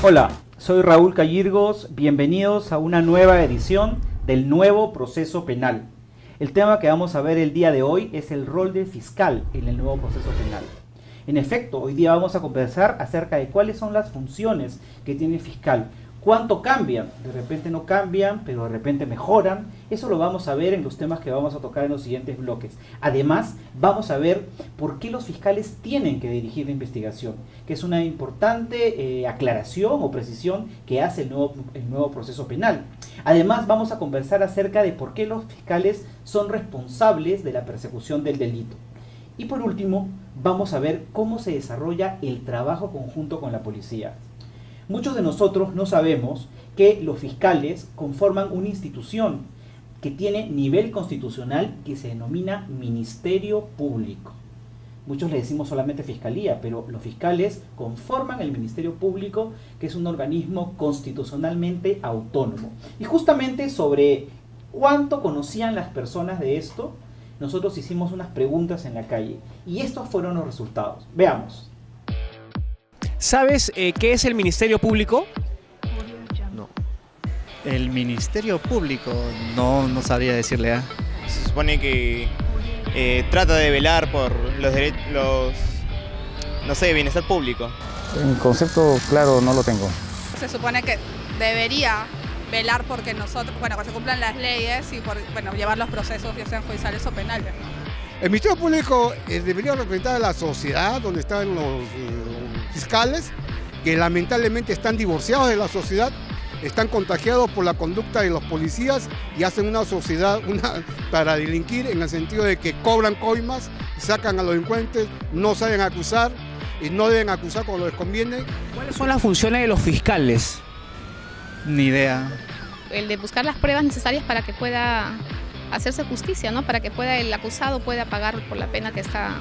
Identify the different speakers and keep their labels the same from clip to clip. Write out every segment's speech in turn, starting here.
Speaker 1: Hola, soy Raúl Cayirgos, bienvenidos a una nueva edición del nuevo proceso penal. El tema que vamos a ver el día de hoy es el rol del fiscal en el nuevo proceso penal. En efecto, hoy día vamos a conversar acerca de cuáles son las funciones que tiene el fiscal. ¿Cuánto cambian? De repente no cambian, pero de repente mejoran. Eso lo vamos a ver en los temas que vamos a tocar en los siguientes bloques. Además, vamos a ver por qué los fiscales tienen que dirigir la investigación, que es una importante aclaración o precisión que hace el nuevo proceso penal. Además, vamos a conversar acerca de por qué los fiscales son responsables de la persecución del delito. Y por último, vamos a ver cómo se desarrolla el trabajo conjunto con la policía. Muchos de nosotros no sabemos que los fiscales conforman una institución que tiene nivel constitucional que se denomina Ministerio Público. Muchos le decimos solamente Fiscalía, pero los fiscales conforman el Ministerio Público, que es un organismo constitucionalmente autónomo. Y justamente sobre cuánto conocían las personas de esto, nosotros hicimos unas preguntas en la calle y estos fueron los resultados. Veamos.
Speaker 2: ¿Sabes qué es el Ministerio Público?
Speaker 3: No. El Ministerio Público, no sabría decirle.
Speaker 4: Se supone que trata de velar por los derechos, no sé, bienestar público.
Speaker 5: En concepto claro no lo tengo.
Speaker 6: Se supone que debería velar porque nosotros, que se cumplan las leyes y por, llevar los procesos, ya sean judiciales o penales, ¿no?
Speaker 7: El Ministerio Público debería representar a la sociedad donde están los fiscales, que lamentablemente están divorciados de la sociedad, están contagiados por la conducta de los policías y hacen una sociedad para delinquir, en el sentido de que cobran coimas, sacan a los delincuentes, no saben acusar y no deben acusar cuando les conviene.
Speaker 2: ¿Cuáles son las funciones de los fiscales?
Speaker 3: Ni idea.
Speaker 8: El de buscar las pruebas necesarias para que pueda hacerse justicia, ¿no? Para que el acusado pueda pagar por la pena que está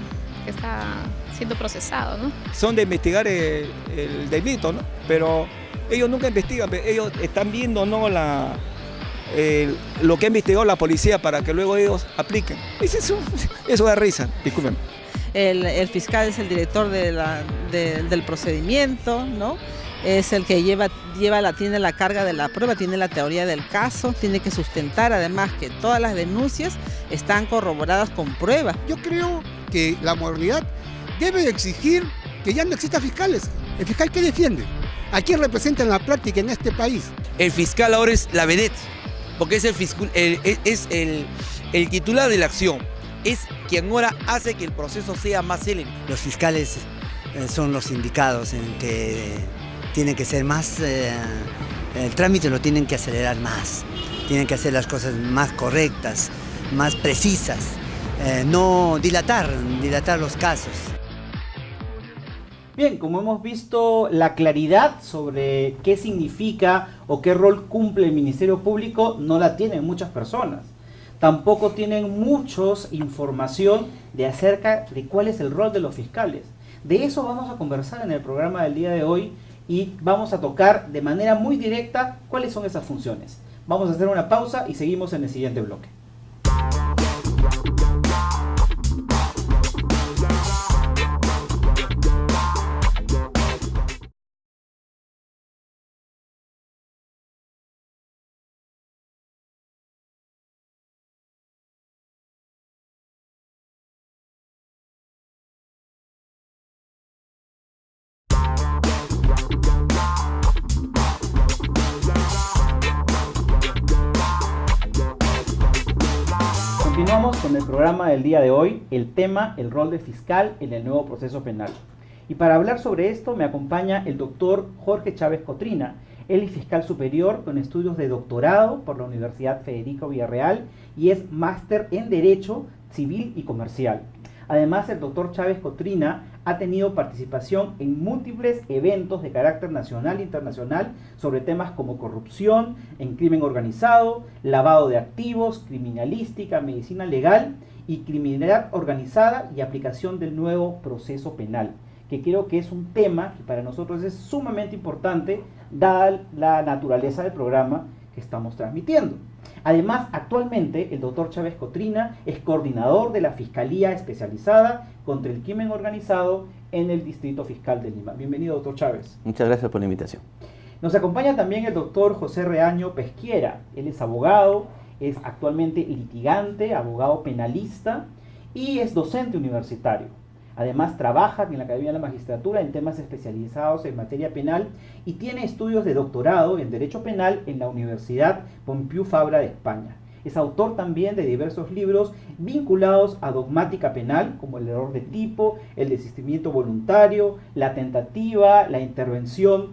Speaker 8: siendo procesado, ¿no?
Speaker 9: Son de investigar el delito, ¿no? Pero ellos nunca investigan, ellos están viendo, ¿no?, lo que ha investigado la policía para que luego ellos apliquen. Eso da risa, disculpen.
Speaker 10: El fiscal es el director del procedimiento, ¿no? Es el que tiene la carga de la prueba, tiene la teoría del caso, tiene que sustentar además que todas las denuncias están corroboradas con pruebas.
Speaker 7: Yo creo que la modernidad debe exigir que ya no existan fiscales. ¿El fiscal qué defiende? ¿A quién representa en la práctica en este país?
Speaker 11: El fiscal ahora es la vedette, porque es el titular de la acción, es quien ahora hace que el proceso sea más célebre.
Speaker 12: Los fiscales son los indicados en que tiene que ser más, el trámite lo tienen que acelerar más, tienen que hacer las cosas más correctas, más precisas, no dilatar los casos.
Speaker 1: Bien, como hemos visto, la claridad sobre qué significa o qué rol cumple el Ministerio Público no la tienen muchas personas. Tampoco tienen muchos información acerca de cuál es el rol de los fiscales. De eso vamos a conversar en el programa del día de hoy y vamos a tocar de manera muy directa cuáles son esas funciones. Vamos a hacer una pausa y seguimos en el siguiente bloque. Continuamos con el programa del día de hoy, el tema, el rol del fiscal en el nuevo proceso penal. Y para hablar sobre esto me acompaña el doctor Jorge Chávez Cotrina. Él es fiscal superior con estudios de doctorado por la Universidad Federico Villarreal y es máster en Derecho Civil y Comercial. Además, el doctor Chávez Cotrina ha tenido participación en múltiples eventos de carácter nacional e internacional sobre temas como corrupción, en crimen organizado, lavado de activos, criminalística, medicina legal y criminalidad organizada y aplicación del nuevo proceso penal, que creo que es un tema que para nosotros es sumamente importante dada la naturaleza del programa que estamos transmitiendo. Además, actualmente el doctor Chávez Cotrina es coordinador de la Fiscalía Especializada contra el Crimen Organizado en el Distrito Fiscal de Lima. Bienvenido, doctor Chávez.
Speaker 13: Muchas gracias por la invitación.
Speaker 1: Nos acompaña también el doctor José Reaño Pesquiera. Él es abogado, es actualmente litigante, abogado penalista y es docente universitario. Además trabaja en la Academia de la Magistratura en temas especializados en materia penal y tiene estudios de doctorado en Derecho Penal en la Universidad Pompeu Fabra de España. Es autor también de diversos libros vinculados a dogmática penal, como el error de tipo, el desistimiento voluntario, la tentativa, la intervención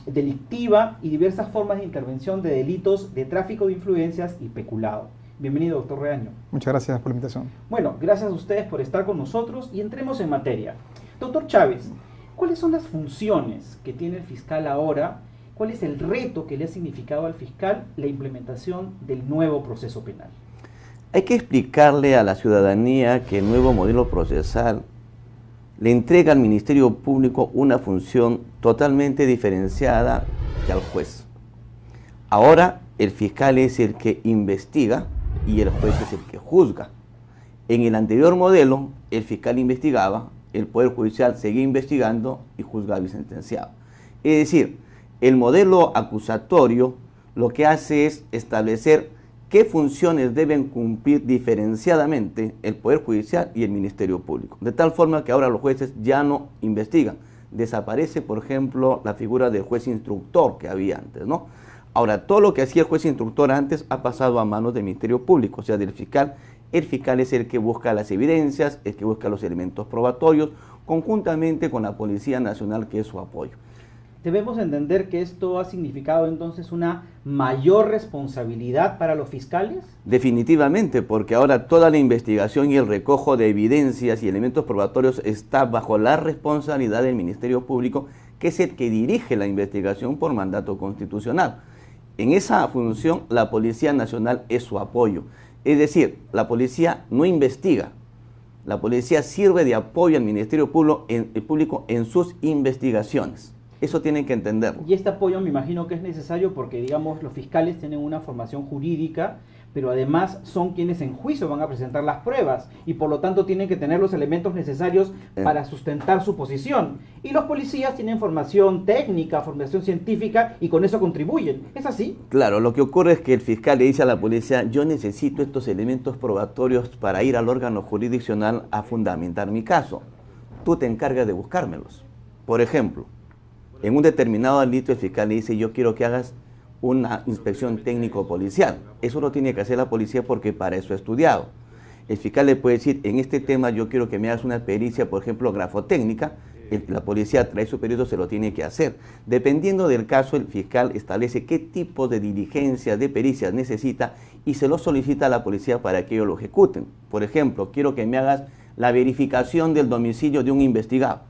Speaker 1: delictiva y diversas formas de intervención de delitos de tráfico de influencias y peculado. Bienvenido, doctor Reaño.
Speaker 5: Muchas gracias por la invitación.
Speaker 1: Bueno, gracias a ustedes por estar con nosotros y entremos en materia. Doctor Chávez, ¿cuáles son las funciones que tiene el fiscal ahora? ¿Cuál es el reto que le ha significado al fiscal la implementación del nuevo proceso penal?
Speaker 13: Hay que explicarle a la ciudadanía que el nuevo modelo procesal le entrega al Ministerio Público una función totalmente diferenciada que al juez. Ahora el fiscal es el que investiga y el juez es el que juzga. En el anterior modelo, el fiscal investigaba, el Poder Judicial seguía investigando y juzgaba y sentenciaba. Es decir, el modelo acusatorio lo que hace es establecer qué funciones deben cumplir diferenciadamente el Poder Judicial y el Ministerio Público. De tal forma que ahora los jueces ya no investigan. Desaparece, por ejemplo, la figura del juez instructor que había antes, ¿no? Ahora, todo lo que hacía el juez instructor antes ha pasado a manos del Ministerio Público, o sea, del fiscal. El fiscal es el que busca las evidencias, el que busca los elementos probatorios, conjuntamente con la Policía Nacional, que es su apoyo.
Speaker 1: ¿Debemos entender que esto ha significado entonces una mayor responsabilidad para los fiscales?
Speaker 13: Definitivamente, porque ahora toda la investigación y el recojo de evidencias y elementos probatorios está bajo la responsabilidad del Ministerio Público, que es el que dirige la investigación por mandato constitucional. En esa función, la Policía Nacional es su apoyo. Es decir, la policía no investiga, la policía sirve de apoyo al Ministerio Público en sus investigaciones. Eso tienen que entenderlo.
Speaker 1: Y este apoyo me imagino que es necesario porque, digamos, los fiscales tienen una formación jurídica, pero además son quienes en juicio van a presentar las pruebas y por lo tanto tienen que tener los elementos necesarios para sustentar su posición. Y los policías tienen formación técnica, formación científica y con eso contribuyen. ¿Es así?
Speaker 13: Claro, lo que ocurre es que el fiscal le dice a la policía: yo necesito estos elementos probatorios para ir al órgano jurisdiccional a fundamentar mi caso. Tú te encargas de buscármelos. Por ejemplo, en un determinado delito el fiscal le dice: yo quiero que hagas una inspección técnico-policial. Eso lo tiene que hacer la policía porque para eso ha estudiado. El fiscal le puede decir: en este tema yo quiero que me hagas una pericia, por ejemplo, grafotécnica. La policía trae su perito, se lo tiene que hacer. Dependiendo del caso, el fiscal establece qué tipo de diligencias, de pericias necesita y se lo solicita a la policía para que ellos lo ejecuten. Por ejemplo, quiero que me hagas la verificación del domicilio de un investigado.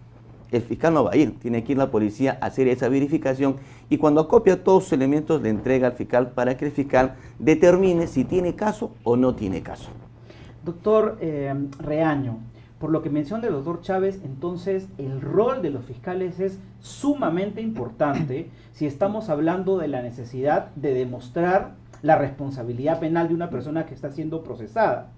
Speaker 13: El fiscal no va a ir, tiene que ir la policía a hacer esa verificación y cuando acopia todos sus elementos le entrega al fiscal para que el fiscal determine si tiene caso o no tiene caso.
Speaker 1: Doctor Reaño, por lo que menciona el doctor Chávez, entonces el rol de los fiscales es sumamente importante si estamos hablando de la necesidad de demostrar la responsabilidad penal de una persona que está siendo procesada.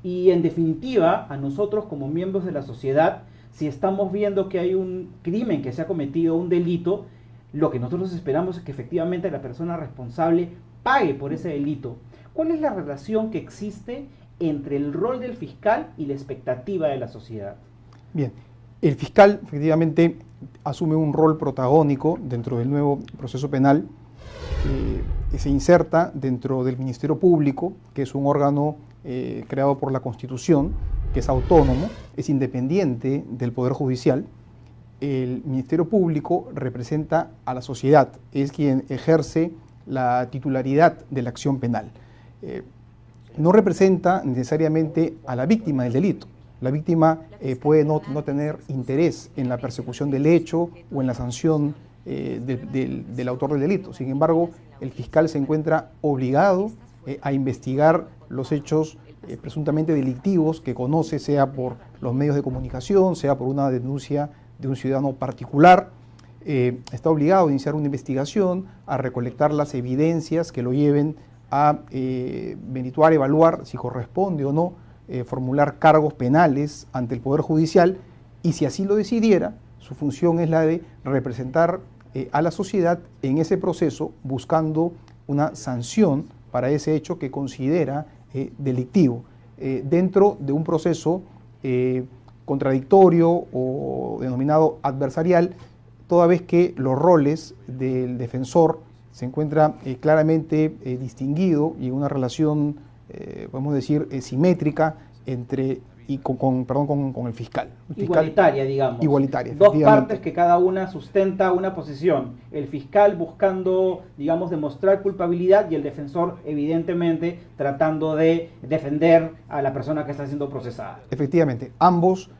Speaker 1: Y en definitiva, a nosotros como miembros de la sociedad, si estamos viendo que hay un crimen que se ha cometido, un delito, lo que nosotros esperamos es que efectivamente la persona responsable pague por ese delito. ¿Cuál es la relación que existe entre el rol del fiscal y la expectativa de la sociedad?
Speaker 5: Bien, el fiscal efectivamente asume un rol protagónico dentro del nuevo proceso penal, se inserta dentro del Ministerio Público, que es un órgano creado por la Constitución, que es autónomo, es independiente del Poder Judicial. El Ministerio Público representa a la sociedad, es quien ejerce la titularidad de la acción penal. No representa necesariamente a la víctima del delito. La víctima puede no tener interés en la persecución del hecho o en la sanción del autor del delito. Sin embargo, el fiscal se encuentra obligado a investigar los hechos presuntamente delictivos que conoce, sea por los medios de comunicación, sea por una denuncia de un ciudadano particular. Está obligado a iniciar una investigación, a recolectar las evidencias que lo lleven a eventuar, evaluar si corresponde o no formular cargos penales ante el Poder Judicial, y si así lo decidiera, su función es la de representar a la sociedad en ese proceso, buscando una sanción para ese hecho que considera delictivo, dentro de un proceso contradictorio o denominado adversarial, toda vez que los roles del defensor se encuentra claramente distinguido y en una relación, podemos decir, simétrica entre con el fiscal.
Speaker 1: Igualitaria, digamos.
Speaker 5: Igualitaria.
Speaker 1: Dos partes que cada una sustenta una posición. El fiscal buscando, digamos, demostrar culpabilidad, y el defensor, evidentemente, tratando de defender a la persona que está siendo procesada.
Speaker 5: Efectivamente, ambos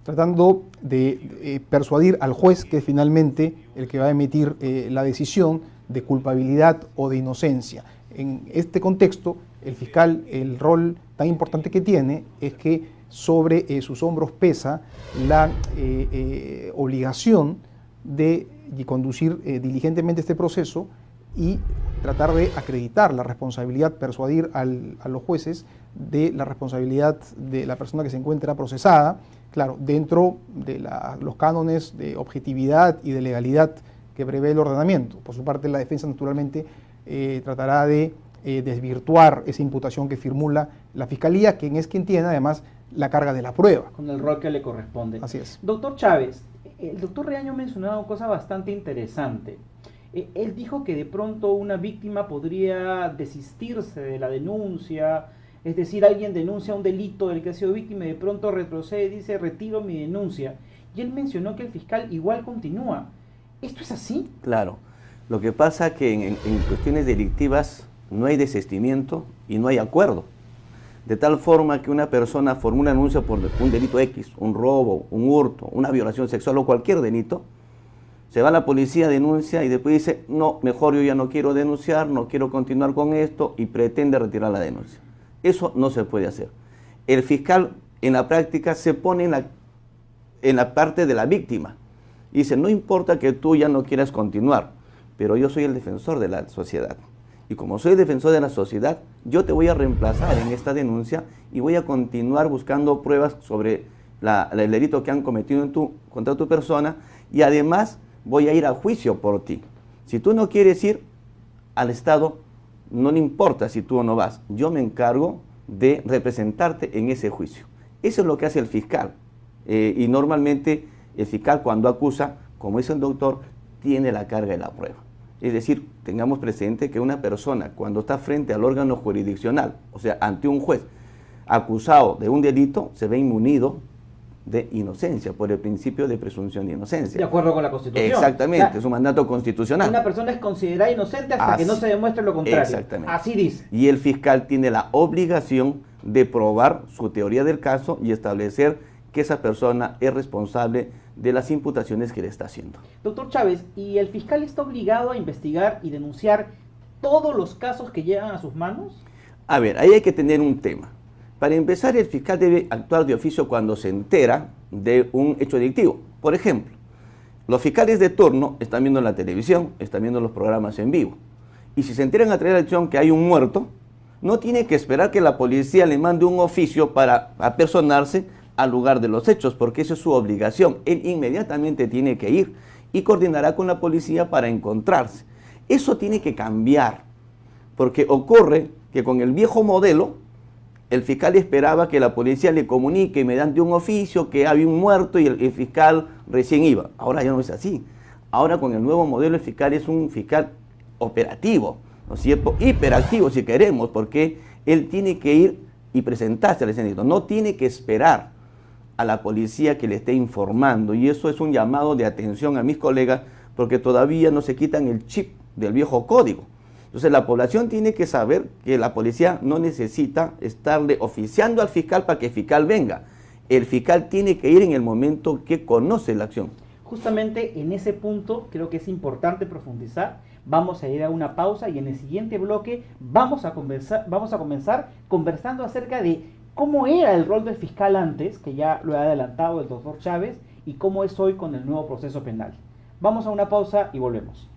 Speaker 5: tratando de persuadir al juez, que es finalmente el que va a emitir la decisión de culpabilidad o de inocencia. En este contexto, el fiscal, el rol tan importante que tiene es que sobre sus hombros pesa la obligación de conducir diligentemente este proceso y tratar de acreditar la responsabilidad, persuadir a los jueces de la responsabilidad de la persona que se encuentra procesada, claro, dentro de los cánones de objetividad y de legalidad que prevé el ordenamiento. Por su parte, la defensa naturalmente tratará de desvirtuar esa imputación que formula la Fiscalía, quien es quien tiene además la carga de la prueba.
Speaker 1: Con el rol que le corresponde.
Speaker 5: Así es.
Speaker 1: Doctor Chávez, el doctor Reaño mencionaba una cosa bastante interesante. Él dijo que de pronto una víctima podría desistirse de la denuncia, es decir, alguien denuncia un delito del que ha sido víctima y de pronto retrocede y dice, retiro mi denuncia. Y él mencionó que el fiscal igual continúa. ¿Esto es así?
Speaker 13: Claro. Lo que pasa es que en cuestiones delictivas no hay desistimiento y no hay acuerdo. De tal forma que una persona formula una denuncia por un delito X, un robo, un hurto, una violación sexual o cualquier delito, se va a la policía, denuncia y después dice, no, mejor yo ya no quiero denunciar, no quiero continuar con esto, y pretende retirar la denuncia. Eso no se puede hacer. El fiscal en la práctica se pone en la parte de la víctima y dice, no importa que tú ya no quieras continuar, pero yo soy el defensor de la sociedad. Y como soy defensor de la sociedad, yo te voy a reemplazar en esta denuncia y voy a continuar buscando pruebas sobre el delito que han cometido contra tu persona, y además voy a ir a juicio por ti. Si tú no quieres ir al Estado, no le importa si tú o no vas. Yo me encargo de representarte en ese juicio. Eso es lo que hace el fiscal. Y normalmente el fiscal, cuando acusa, como dice el doctor, tiene la carga de la prueba. Es decir, tengamos presente que una persona, cuando está frente al órgano jurisdiccional, o sea, ante un juez acusado de un delito, se ve inmunido de inocencia por el principio de presunción de inocencia.
Speaker 1: De acuerdo con la Constitución.
Speaker 13: Exactamente,
Speaker 1: O sea,
Speaker 13: es un mandato constitucional.
Speaker 1: Una persona es considerada inocente hasta que no se demuestre lo contrario.
Speaker 13: Exactamente.
Speaker 1: Así dice.
Speaker 13: Y el fiscal tiene la obligación de probar su teoría del caso y establecer que esa persona es responsable de las imputaciones que le está haciendo.
Speaker 1: Doctor Chávez, ¿y el fiscal está obligado a investigar y denunciar todos los casos que llegan a sus manos?
Speaker 13: A ver, ahí hay que tener un tema. Para empezar, el fiscal debe actuar de oficio cuando se entera de un hecho delictivo. Por ejemplo, los fiscales de turno están viendo la televisión, están viendo los programas en vivo. Y si se enteran a través de la televisión que hay un muerto, no tiene que esperar que la policía le mande un oficio para apersonarse al lugar de los hechos, porque eso es su obligación. Él inmediatamente tiene que ir y coordinará con la policía para encontrarse. Eso tiene que cambiar, porque ocurre que con el viejo modelo, el fiscal esperaba que la policía le comunique mediante un oficio que había un muerto y el fiscal recién iba. Ahora ya no es así. Ahora con el nuevo modelo el fiscal es un fiscal operativo, ¿no es cierto? Hiperactivo si queremos, porque él tiene que ir y presentarse al escenario. No tiene que esperar a la policía que le esté informando, y eso es un llamado de atención a mis colegas, porque todavía no se quitan el chip del viejo código. Entonces la población tiene que saber que la policía no necesita estarle oficiando al fiscal para que el fiscal venga. El fiscal tiene que ir en el momento que conoce la acción.
Speaker 1: Justamente en ese punto creo que es importante profundizar. Vamos a ir a una pausa y en el siguiente bloque vamos a comenzar conversando acerca de cómo era el rol del fiscal antes, que ya lo ha adelantado el doctor Chávez, y cómo es hoy con el nuevo proceso penal. Vamos a una pausa y volvemos.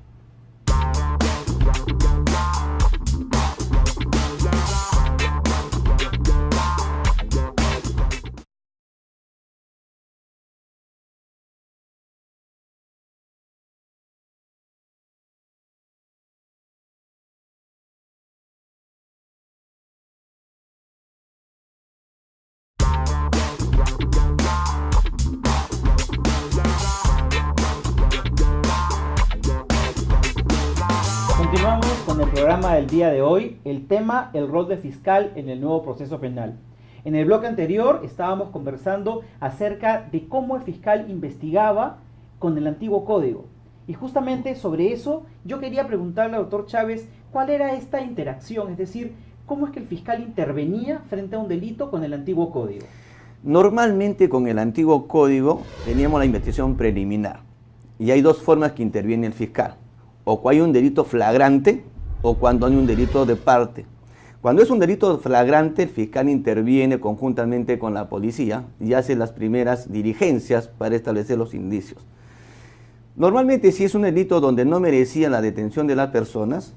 Speaker 1: con el programa del día de hoy, el tema, el rol del fiscal en el nuevo proceso penal. En el bloque anterior estábamos conversando acerca de cómo el fiscal investigaba con el antiguo código. Y justamente sobre eso yo quería preguntarle al doctor Chávez cuál era esta interacción, es decir, cómo es que el fiscal intervenía frente a un delito con el antiguo código.
Speaker 13: Normalmente con el antiguo código teníamos la investigación preliminar y hay dos formas que interviene el fiscal, o cuando hay un delito flagrante o cuando hay un delito de parte. Cuando es un delito flagrante, el fiscal interviene conjuntamente con la policía y hace las primeras diligencias para establecer los indicios. Normalmente, si es un delito donde no merecía la detención de las personas,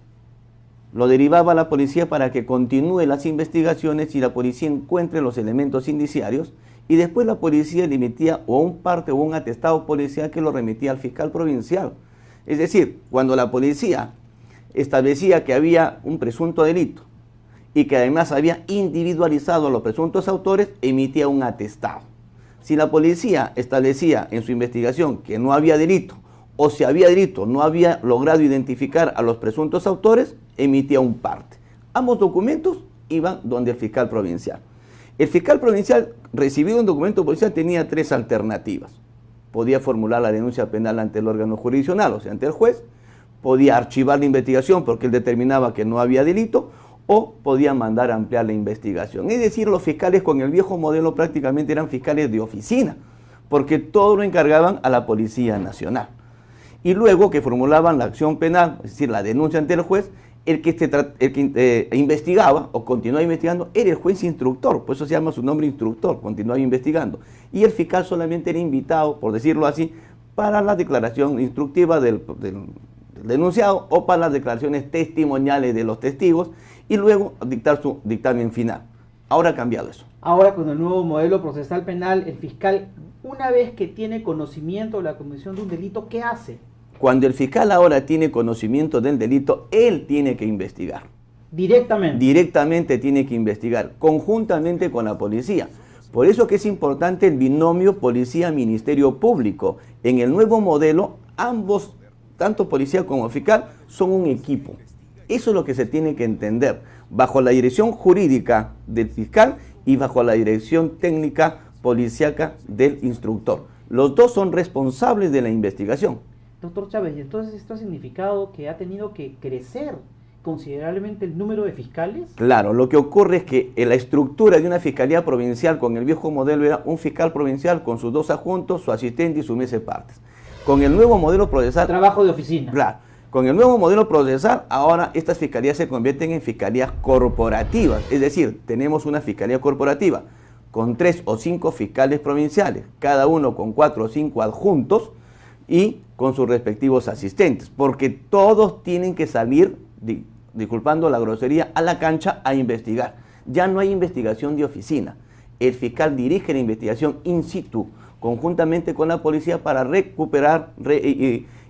Speaker 13: lo derivaba a la policía para que continúe las investigaciones y la policía encuentre los elementos indiciarios y después la policía le emitía o un parte o un atestado policial que lo remitía al fiscal provincial. Es decir, cuando la policía establecía que había un presunto delito y que además había individualizado a los presuntos autores, emitía un atestado. Si la policía establecía en su investigación que no había delito, o si había delito, no había logrado identificar a los presuntos autores, emitía un parte. Ambos documentos iban donde el fiscal provincial. El fiscal provincial, recibido un documento policial, tenía tres alternativas. Podía formular la denuncia penal ante el órgano jurisdiccional, o sea, ante el juez, podía archivar la investigación porque él determinaba que no había delito, o podía mandar a ampliar la investigación. Es decir, los fiscales con el viejo modelo prácticamente eran fiscales de oficina, porque todo lo encargaban a la Policía Nacional. Y luego que formulaban la acción penal, es decir, la denuncia ante el juez, el que investigaba o continuaba investigando era el juez instructor, por eso se llama su nombre instructor, continuaba investigando. Y el fiscal solamente era invitado, por decirlo así, para la declaración instructiva del denunciado o para las declaraciones testimoniales de los testigos y luego dictar su dictamen final. Ahora ha cambiado eso.
Speaker 1: Ahora con el nuevo modelo procesal penal, el fiscal, una vez que tiene conocimiento de la comisión de un delito, ¿qué hace?
Speaker 13: Cuando el fiscal ahora tiene conocimiento del delito, él tiene que investigar.
Speaker 1: Directamente.
Speaker 13: Directamente tiene que investigar, conjuntamente con la policía. Por eso que es importante el binomio policía-ministerio público. En el nuevo modelo, ambos, tanto policía como fiscal, son un equipo. Eso es lo que se tiene que entender, bajo la dirección jurídica del fiscal y bajo la dirección técnica policíaca del instructor. Los dos son responsables de la investigación.
Speaker 1: Doctor Chávez, ¿y entonces esto ha significado que ha tenido que crecer considerablemente el número de fiscales?
Speaker 13: Claro, lo que ocurre es que en la estructura de una fiscalía provincial con el viejo modelo era un fiscal provincial con sus dos adjuntos, su asistente y su mes de partes. Con el nuevo modelo procesal...
Speaker 1: Trabajo de oficina.
Speaker 13: Claro. Con el nuevo modelo procesal, ahora estas fiscalías se convierten en fiscalías corporativas. Es decir, tenemos una fiscalía corporativa con 3 o 5 fiscales provinciales, cada uno con 4 o 5 adjuntos y con sus respectivos asistentes, porque todos tienen que salir, disculpando la grosería, a la cancha a investigar. Ya no hay investigación de oficina. El fiscal dirige la investigación in situ, conjuntamente con la policía para recuperar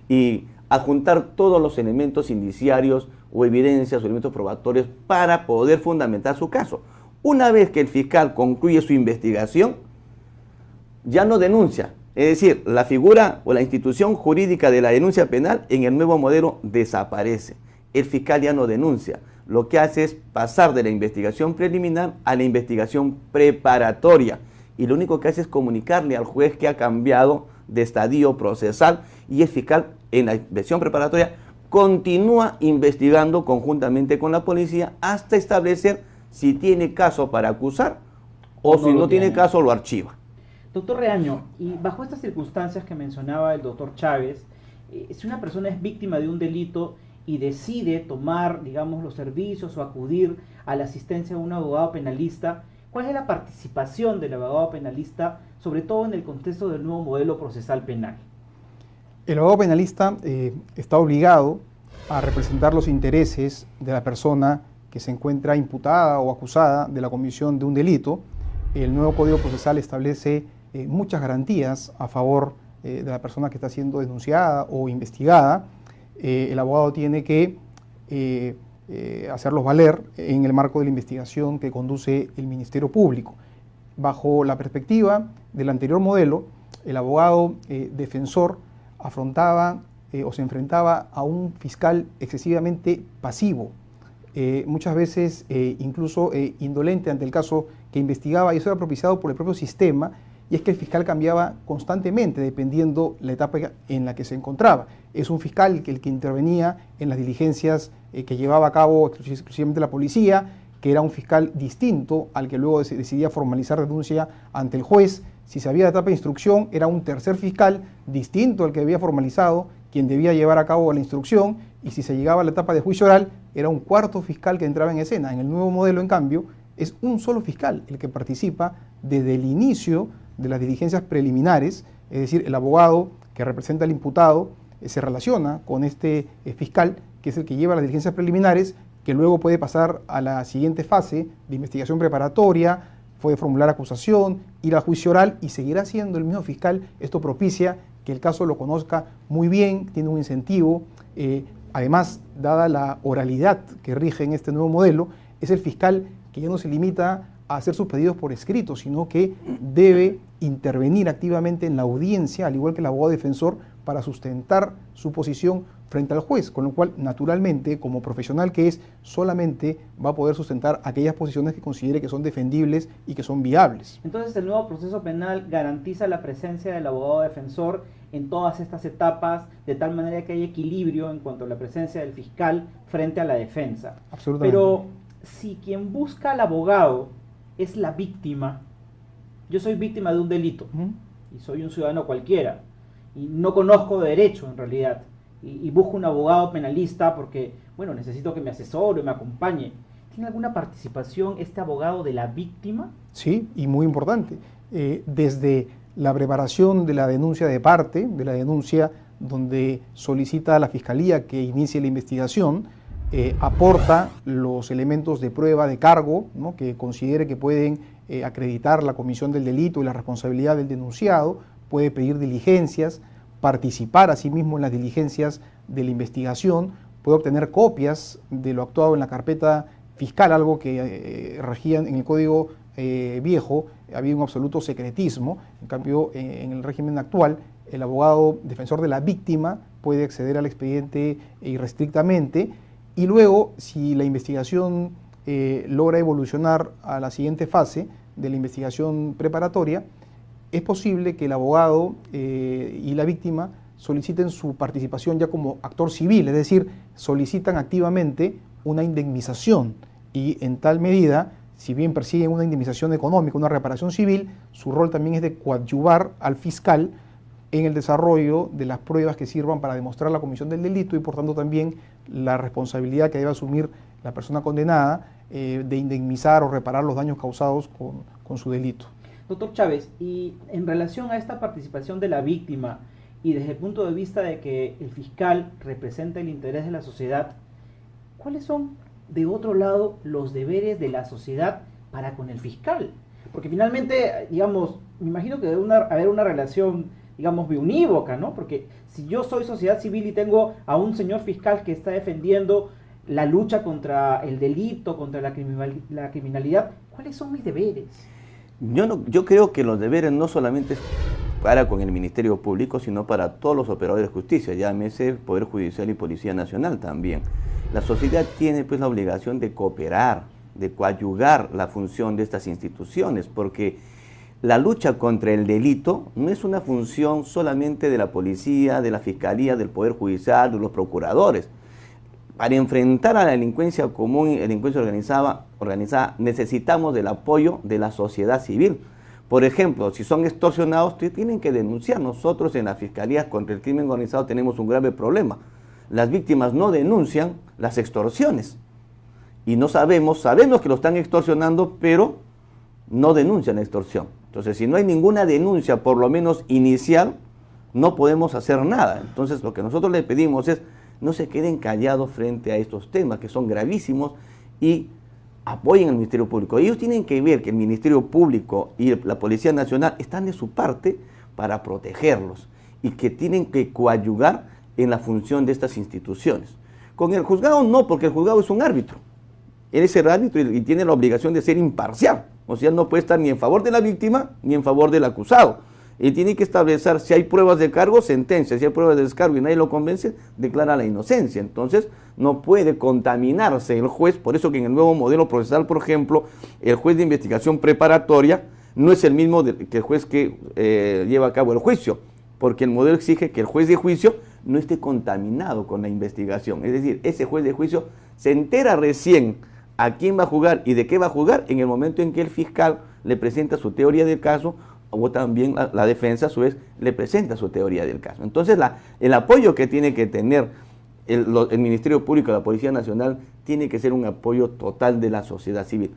Speaker 13: y adjuntar todos los elementos indiciarios o evidencias o elementos probatorios para poder fundamentar su caso. Una vez que el fiscal concluye su investigación, ya no denuncia. Es decir, la figura o la institución jurídica de la denuncia penal en el nuevo modelo desaparece. El fiscal ya no denuncia. Lo que hace es pasar de la investigación preliminar a la investigación preparatoria. Y lo único que hace es comunicarle al juez que ha cambiado de estadio procesal y el fiscal en la investigación preparatoria continúa investigando conjuntamente con la policía hasta establecer si tiene caso para acusar o si no tiene caso lo archiva.
Speaker 1: Doctor Reaño, y bajo estas circunstancias que mencionaba el doctor Chávez, si una persona es víctima de un delito y decide tomar, digamos, los servicios o acudir a la asistencia de un abogado penalista, ¿cuál es la participación del abogado penalista, sobre todo en el contexto del nuevo modelo procesal penal?
Speaker 5: El abogado penalista está obligado a representar los intereses de la persona que se encuentra imputada o acusada de la comisión de un delito. El nuevo Código Procesal establece muchas garantías a favor de la persona que está siendo denunciada o investigada. El abogado tiene que hacerlos valer en el marco de la investigación que conduce el Ministerio Público. Bajo la perspectiva del anterior modelo, el abogado defensor afrontaba o se enfrentaba a un fiscal excesivamente pasivo, muchas veces incluso indolente ante el caso que investigaba, y eso era propiciado por el propio sistema, y es que el fiscal cambiaba constantemente dependiendo la etapa en la que se encontraba. Es un fiscal el que intervenía en las diligencias que llevaba a cabo exclusivamente la policía, que era un fiscal distinto al que luego decidía formalizar denuncia ante el juez. Si se había la etapa de instrucción, era un tercer fiscal distinto al que había formalizado, quien debía llevar a cabo la instrucción, y si se llegaba a la etapa de juicio oral, era un cuarto fiscal que entraba en escena. En el nuevo modelo, en cambio, es un solo fiscal el que participa desde el inicio de las diligencias preliminares, es decir, el abogado que representa al imputado se relaciona con este fiscal, que es el que lleva las diligencias preliminares, que luego puede pasar a la siguiente fase de investigación preparatoria, puede formular acusación, ir a juicio oral, y seguirá siendo el mismo fiscal. Esto propicia que el caso lo conozca muy bien, tiene un incentivo. Además, dada la oralidad que rige en este nuevo modelo, es el fiscal que ya no se limita a hacer sus pedidos por escrito, sino que debe intervenir activamente en la audiencia, al igual que el abogado defensor, para sustentar su posición frente al juez, con lo cual, naturalmente, como profesional que es, solamente va a poder sustentar aquellas posiciones que considere que son defendibles y que son viables.
Speaker 1: Entonces, el nuevo proceso penal garantiza la presencia del abogado defensor en todas estas etapas, de tal manera que hay equilibrio en cuanto a la presencia del fiscal frente a la defensa.
Speaker 5: Absolutamente.
Speaker 1: Pero si quien busca al abogado es la víctima, yo soy víctima de un delito y soy un ciudadano cualquiera y no conozco de derecho en realidad, y busco un abogado penalista porque, bueno, necesito que me asesore, me acompañe. ¿Tiene alguna participación este abogado de la víctima?
Speaker 5: Sí, y muy importante. Desde la preparación de la denuncia de parte, de la denuncia donde solicita a la Fiscalía que inicie la investigación, aporta los elementos de prueba de cargo, ¿no?, que considere que pueden acreditar la comisión del delito y la responsabilidad del denunciado, puede pedir diligencias, participar asimismo en las diligencias de la investigación, puede obtener copias de lo actuado en la carpeta fiscal, algo que regía en el Código Viejo, había un absoluto secretismo. En cambio, en el régimen actual, el abogado defensor de la víctima puede acceder al expediente irrestrictamente, y luego, si la investigación logra evolucionar a la siguiente fase de la investigación preparatoria, es posible que el abogado y la víctima soliciten su participación ya como actor civil, es decir, solicitan activamente una indemnización, y en tal medida, si bien persiguen una indemnización económica, una reparación civil, su rol también es de coadyuvar al fiscal en el desarrollo de las pruebas que sirvan para demostrar la comisión del delito, y por tanto también la responsabilidad que debe asumir la persona condenada de indemnizar o reparar los daños causados con su delito.
Speaker 1: Doctor Chávez, y en relación a esta participación de la víctima, y desde el punto de vista de que el fiscal representa el interés de la sociedad, ¿cuáles son, de otro lado, los deberes de la sociedad para con el fiscal? Porque finalmente, digamos, me imagino que debe haber una relación, digamos, unívoca, ¿no? Porque si yo soy sociedad civil y tengo a un señor fiscal que está defendiendo la lucha contra el delito, contra la criminalidad, ¿cuáles son mis deberes?
Speaker 13: Yo creo que los deberes no solamente es para con el Ministerio Público, sino para todos los operadores de justicia, llámese Poder Judicial y Policía Nacional también. La sociedad tiene pues la obligación de cooperar, de coadyuvar la función de estas instituciones, porque la lucha contra el delito no es una función solamente de la policía, de la fiscalía, del Poder Judicial, de los procuradores. Para enfrentar a la delincuencia común y la delincuencia organizada, necesitamos del apoyo de la sociedad civil. Por ejemplo, si son extorsionados, tienen que denunciar. Nosotros en la Fiscalía contra el Crimen Organizado tenemos un grave problema. Las víctimas no denuncian las extorsiones. Y no sabemos que lo están extorsionando, pero no denuncian la extorsión. Entonces, si no hay ninguna denuncia, por lo menos inicial, no podemos hacer nada. Entonces, lo que nosotros le pedimos es no se queden callados frente a estos temas que son gravísimos y apoyen al Ministerio Público. Ellos tienen que ver que el Ministerio Público y la Policía Nacional están de su parte para protegerlos y que tienen que coadyuvar en la función de estas instituciones. Con el juzgado no, porque el juzgado es un árbitro. Él es el árbitro y tiene la obligación de ser imparcial. O sea, no puede estar ni en favor de la víctima ni en favor del acusado. y tiene que establecer si hay pruebas de cargo, sentencia, si hay pruebas de descargo y nadie lo convence, declara la inocencia. Entonces no puede contaminarse el juez, por eso que en el nuevo modelo procesal, por ejemplo, el juez de investigación preparatoria no es el mismo que el juez que lleva a cabo el juicio, porque el modelo exige que el juez de juicio no esté contaminado con la investigación. Es decir, ese juez de juicio se entera recién a quién va a jugar y de qué va a jugar en el momento en que el fiscal le presenta su teoría del caso, o también la defensa a su vez le presenta su teoría del caso. Entonces el apoyo que tiene que tener el Ministerio Público, la Policía Nacional, tiene que ser un apoyo total de la sociedad civil.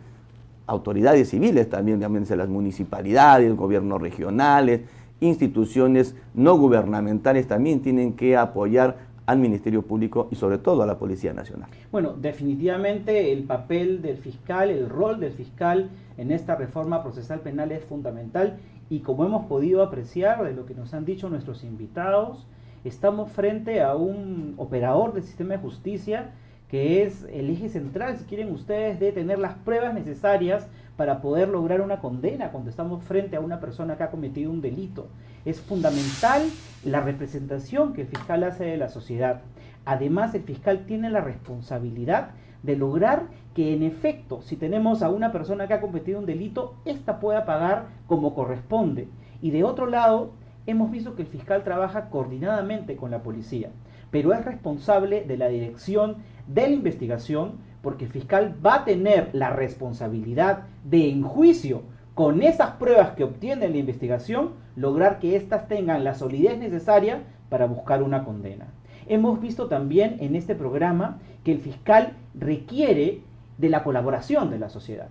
Speaker 13: Autoridades civiles también, llámense las municipalidades, gobiernos regionales, instituciones no gubernamentales también tienen que apoyar al Ministerio Público y sobre todo a la Policía Nacional.
Speaker 1: Bueno, definitivamente el papel del fiscal, el rol del fiscal en esta reforma procesal penal es fundamental y como hemos podido apreciar de lo que nos han dicho nuestros invitados, estamos frente a un operador del sistema de justicia que es el eje central, si quieren ustedes, de tener las pruebas necesarias para poder lograr una condena cuando estamos frente a una persona que ha cometido un delito. Es fundamental la representación que el fiscal hace de la sociedad. Además, el fiscal tiene la responsabilidad de lograr que, en efecto, si tenemos a una persona que ha cometido un delito, ésta pueda pagar como corresponde. Y de otro lado, hemos visto que el fiscal trabaja coordinadamente con la policía, pero es responsable de la dirección de la investigación, porque el fiscal va a tener la responsabilidad de, en juicio, con esas pruebas que obtiene la investigación, lograr que éstas tengan la solidez necesaria para buscar una condena. Hemos visto también en este programa que el fiscal requiere de la colaboración de la sociedad.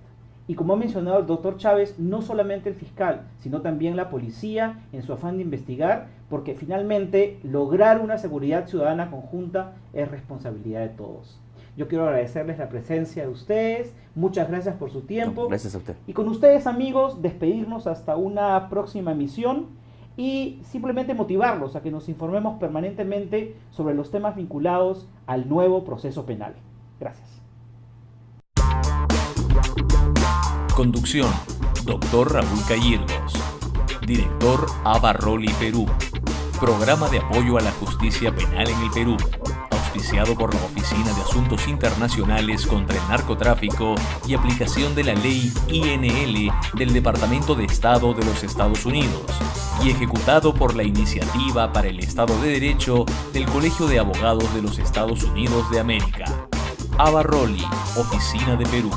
Speaker 1: Y como ha mencionado el doctor Chávez, no solamente el fiscal, sino también la policía en su afán de investigar, porque finalmente lograr una seguridad ciudadana conjunta es responsabilidad de todos. Yo quiero agradecerles la presencia de ustedes, muchas gracias por su tiempo.
Speaker 13: Gracias a usted.
Speaker 1: Y con ustedes, amigos, despedirnos hasta una próxima emisión y simplemente motivarlos a que nos informemos permanentemente sobre los temas vinculados al nuevo proceso penal. Gracias.
Speaker 14: Conducción, Dr. Raúl Cayirgos. Director Abarroli Perú. Programa de apoyo a la justicia penal en el Perú. Auspiciado por la Oficina de Asuntos Internacionales contra el Narcotráfico y aplicación de la ley INL del Departamento de Estado de los Estados Unidos. Y ejecutado por la Iniciativa para el Estado de Derecho del Colegio de Abogados de los Estados Unidos de América. Abarroli, Oficina de Perú.